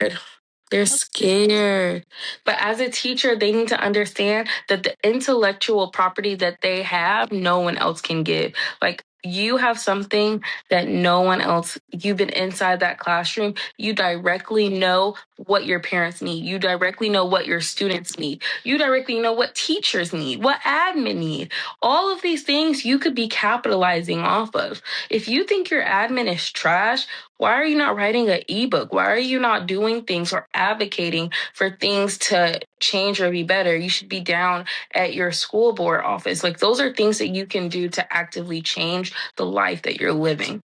They're scared. But as a teacher, they need to understand that the intellectual property that they have, no one else can give. Like, you have something that no one else, you've been inside that classroom. You directly know what your parents need. You directly know what your students need. You directly know what teachers need, what admin need. All of these things you could be capitalizing off of. If you think your admin is trash, why are you not writing an ebook? Why are you not doing things or advocating for things to change or be better? You should be down at your school board office. Like, those are things that you can do to actively change the life that you're living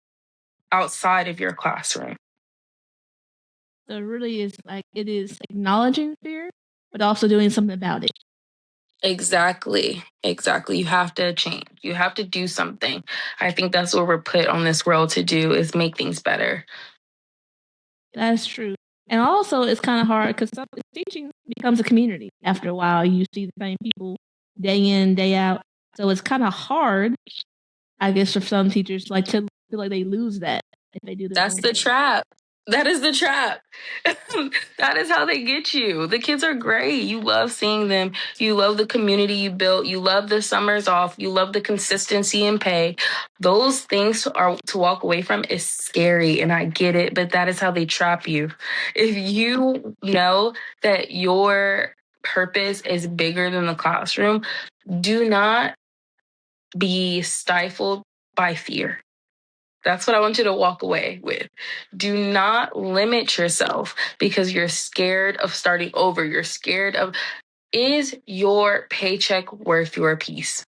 outside of your classroom. So it really is like, it is acknowledging fear, but also doing something about it. Exactly. You have to change. You have to do something. I think that's what we're put on this world to do, is make things better. That's true. And also, it's kind of hard because teaching becomes a community. After a while, you see the same people day in, day out. So it's kind of hard, I guess, for some teachers like to feel like they lose that if they do. That's the trap. That is the trap. That is how they get you. The kids are great. You love seeing them. You love the community you built. You love the summers off. You love the consistency in pay. Those things are to walk away from is scary, and I get it, but that is how they trap you. If you know that your purpose is bigger than the classroom, do not be stifled by fear. That's what I want you to walk away with. Do not limit yourself because you're scared of starting over. You're scared of, is your paycheck worth your peace?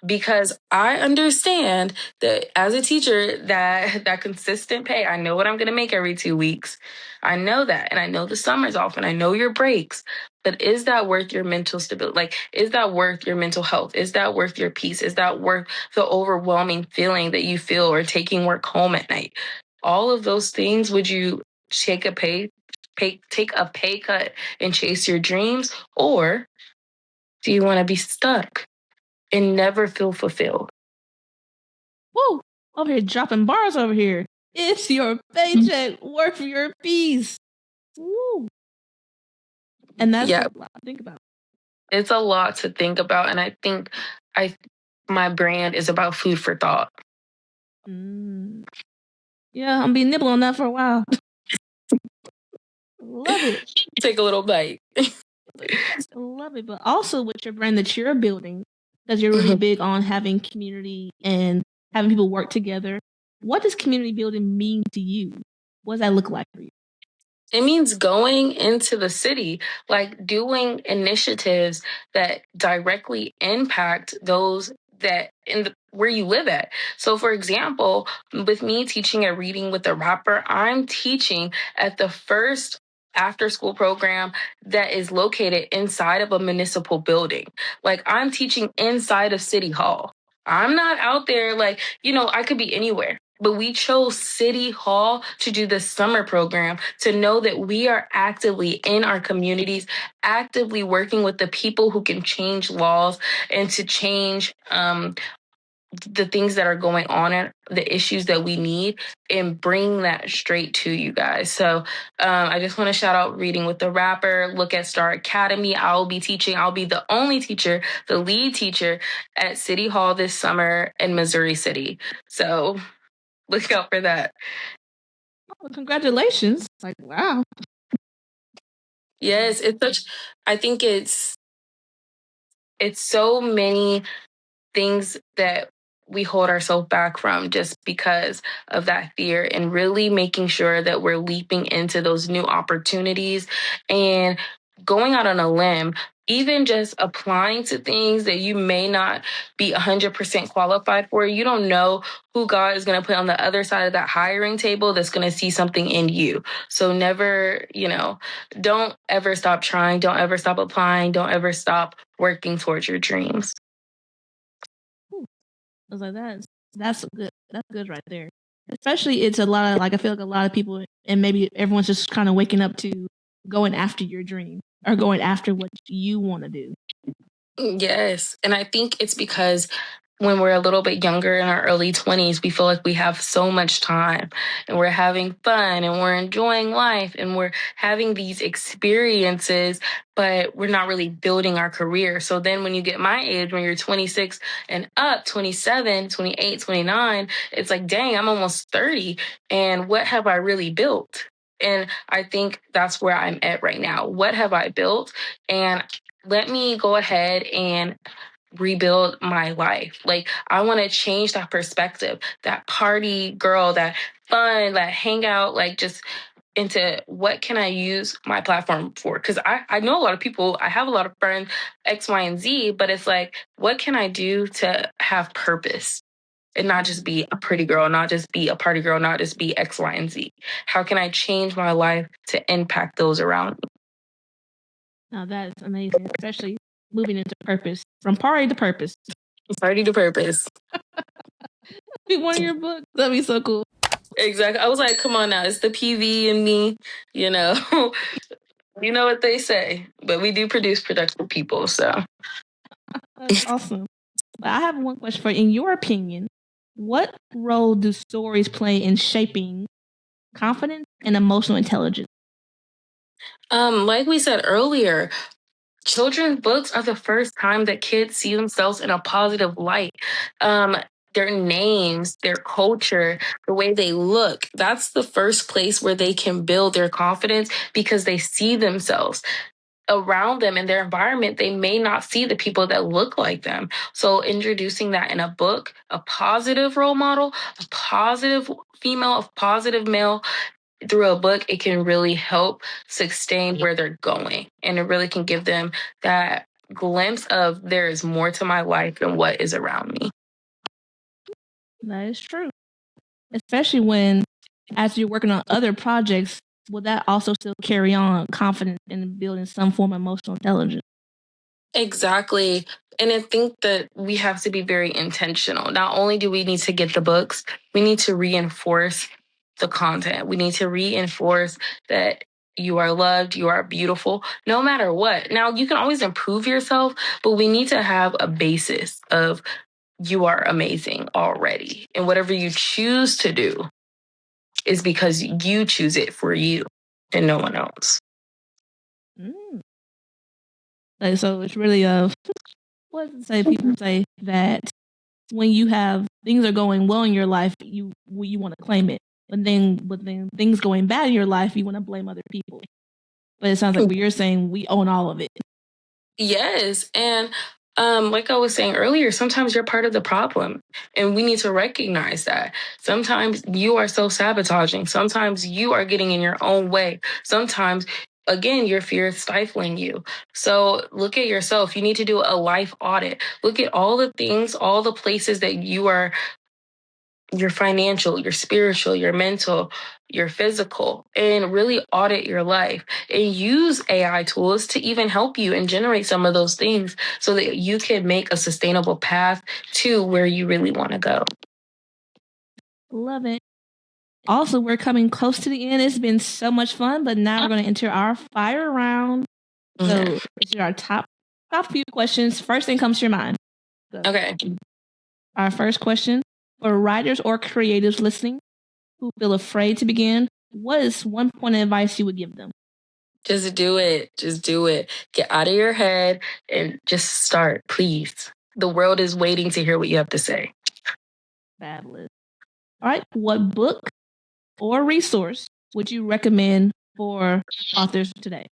Because I understand that as a teacher, that consistent pay, I know what I'm going to make every 2 weeks. I know that. And I know the summer's off and I know your breaks. But is that worth your mental stability? Like, is that worth your mental health? Is that worth your peace? Is that worth the overwhelming feeling that you feel or taking work home at night? All of those things, would you take a take a pay cut and chase your dreams? Or do you want to be stuck and never feel fulfilled? Woo! Over here dropping bars over here. It's your paycheck worth your peace. Woo! And that's a lot to think about. It's a lot to think about, and I think my brand is about food for thought. Yeah, I'm be nibbling on that for a while. Love it. Take a little bite. Yes, love it. But also with your brand that you're building, because you're really big on having community and having people work together. What does community building mean to you? What does that look like for you? It means going into the city, like doing initiatives that directly impact those that where you live at. So, for example, with me teaching at Reading with the Rapper, I'm teaching at the first after school program that is located inside of a municipal building. Like, I'm teaching inside of City Hall. I'm not out there like, I could be anywhere. But we chose City Hall to do the summer program to know that we are actively in our communities, actively working with the people who can change laws and to change the things that are going on and the issues that we need and bring that straight to you guys. So I just want to shout out Reading with the Rapper. Look at Star Academy. I'll be the only teacher, the lead teacher at City Hall this summer in Missouri City. So look out for that. Oh, congratulations. Like, wow. Yes, I think it's so many things that we hold ourselves back from just because of that fear, and really making sure that we're leaping into those new opportunities and going out on a limb, even just applying to things that you may not be 100% qualified for. You don't know who God is going to put on the other side of that hiring table that's going to see something in you. So never, don't ever stop trying. Don't ever stop applying. Don't ever stop working towards your dreams. I was like, that's good. That's good right there. Especially, it's a lot of, like, I feel like a lot of people, and maybe everyone's just kind of waking up to going after your dream or going after what you want to do. Yes. And I think it's because when we're a little bit younger in our early 20s, we feel like we have so much time and we're having fun and we're enjoying life and we're having these experiences, but we're not really building our career. So then when you get my age, when you're 26 and up, 27, 28, 29, it's like, dang, I'm almost 30. And what have I really built? And I think that's where I'm at right now. What have I built? And let me go ahead and rebuild my life. Like, I want to change that perspective, that party girl, that fun, that hangout, like just into what can I use my platform for? Because I know a lot of people, I have a lot of friends, X, Y, and Z, but it's like, what can I do to have purpose? And not just be a pretty girl, not just be a party girl, not just be X, Y, and Z. How can I change my life to impact those around me? Now that's amazing, especially moving into purpose, from party to purpose. Party to purpose. Be one of your books. That'd be so cool. Exactly. I was like, come on now, it's the PV and me, you know. You know what they say, but we do produce productive people, so. That's awesome. But I have one question for you. In your opinion, what role do stories play in shaping confidence and emotional intelligence? Like we said earlier, children's books are the first time that kids see themselves in a positive light. Their names, their culture, the way they look, that's the first place where they can build their confidence because they see themselves around them in their environment. They may not see the people that look like them. So introducing that in a book, a positive role model, a positive female, a positive male, through a book, it can really help sustain where they're going. And it really can give them that glimpse of there is more to my life than what is around me. That is true. Especially when, as you're working on other projects, will that also still carry on confidence in building some form of emotional intelligence? Exactly. And I think that we have to be very intentional. Not only do we need to get the books, we need to reinforce the content. We need to reinforce that you are loved, you are beautiful, no matter what. Now, you can always improve yourself, but we need to have a basis of you are amazing already. And whatever you choose to do is because you choose it for you and no one else. Like, so it's really what say people say that when you have things are going well in your life, you want to claim it, but then things going bad in your life, you want to blame other people. But it sounds like what you're saying, we own all of it. Yes. And like I was saying earlier, sometimes you're part of the problem, and we need to recognize that. Sometimes you are self-sabotaging. Sometimes you are getting in your own way. Sometimes, again, your fear is stifling you. So look at yourself. You need to do a life audit. Look at all the things, all the places that you are, your financial, your spiritual, your mental, your physical, and really audit your life and use AI tools to even help you and generate some of those things so that you can make a sustainable path to where you really want to go. Love it. Also, we're coming close to the end. It's been so much fun, but now we're going to enter our fire round. So, these are our top few questions. First thing comes to your mind. So, okay. Our first question, for writers or creatives listening who feel afraid to begin, what is one point of advice you would give them? Just do it. Just do it. Get out of your head and just start, please. The world is waiting to hear what you have to say. Fabulous. All right. What book or resource would you recommend for authors today?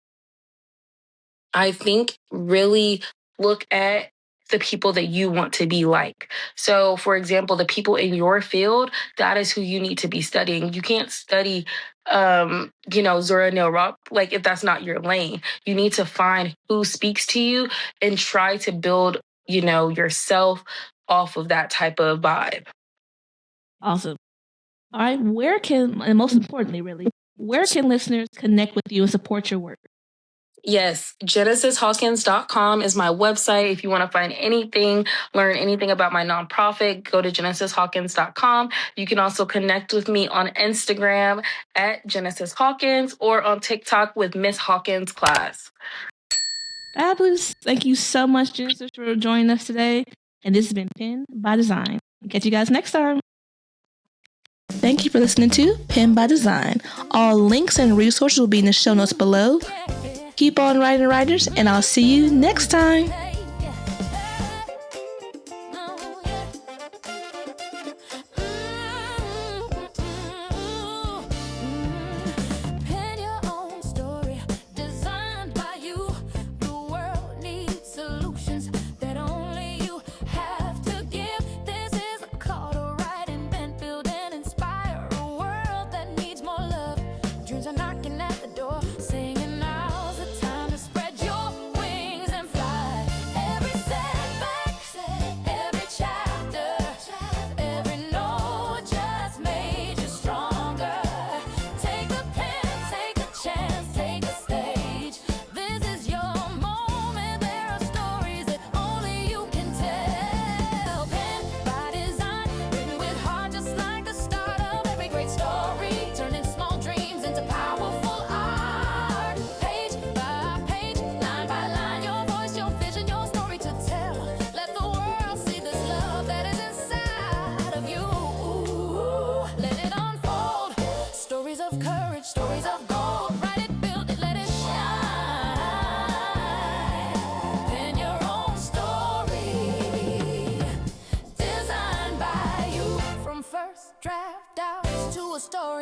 I think really look at the people that you want to be like. So, for example, the people in your field, that is who you need to be studying. You can't study, Zora Neale Rock, like if that's not your lane. You need to find who speaks to you and try to build, yourself off of that type of vibe. Awesome. All right. And most importantly, really, where can listeners connect with you and support your work? Yes, JynesisHawkins.com is my website. If you want to find anything, learn anything about my nonprofit, go to JynesisHawkins.com. You can also connect with me on Instagram at Jynesis Hawkins or on TikTok with Miss Hawkins Class. Fabulous. Thank you so much, Jynesis, for joining us today. And this has been Pen by Design. Catch you guys next time. Thank you for listening to Pen by Design. All links and resources will be in the show notes below. Keep on writing, writers, and I'll see you next time.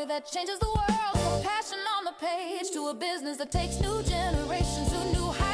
That changes the world, from passion on the page to a business that takes new generations who knew how